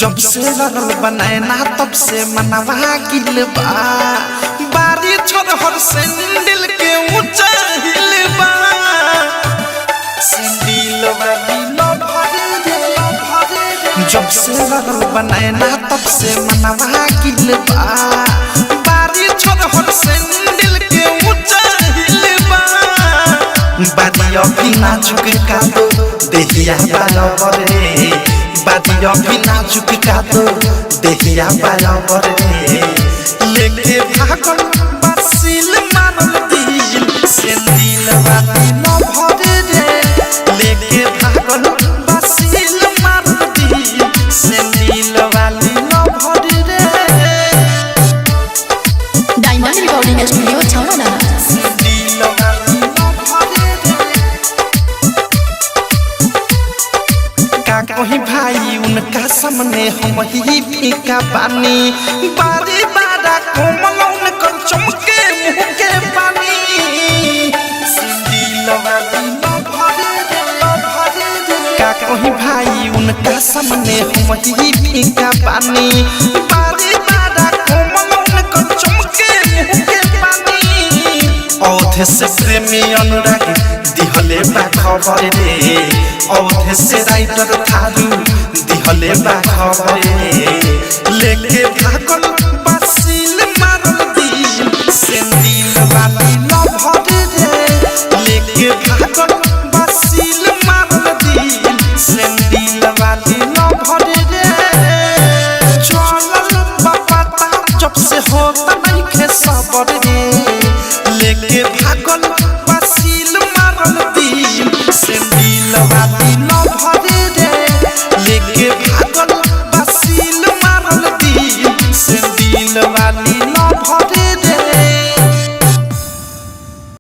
जब से लगल बनाए ना तब से मनवा गिल बा बारी छोड़ हर सैंडल के ऊंचा हिल बा सैंडल वाली लो भरे जब से लगल बनाए ना तब से मनवा गिल बा बारी छोड़ हर सैंडल के ऊंचा हिल बा बादिया भी नाजुक का तो देहिया बराबर रे बादिया भी नाजुक का तो देहिया बराबर रे लेके भागल बसिल मारल दिल सैंडल वाली न भरे रे लेके भागल बसिल मारल दिल सैंडल वाली न भरे रे डायमंड रिकॉर्डिंग स्टूडियो छावना सैंडल वाली न भरे का कोई भाई उनका सामने हम ही फीका पानी बारी बारा कोमल उनकर चमके मुंह के पानी सैंडल वाली न भरे रे का कोई भाई उनका सामने हम ही फीका पानी बारी बारा कोमल उनकर चमके मुंह के पानी औधे से प्रेमी अनुराग दिहले बा खबर रे औधे से राइटर थारू दिहले बा खबर रे लेके भागल बसिल मारल दिल सैंडल वाली न भरे रे लेके भागल बसिल मारल दिल सैंडल वाली न भरे रे चलल बापा जब से होता नहीं खे सबर रे लेके भागल बसिल मारल दिल सैंडल वाली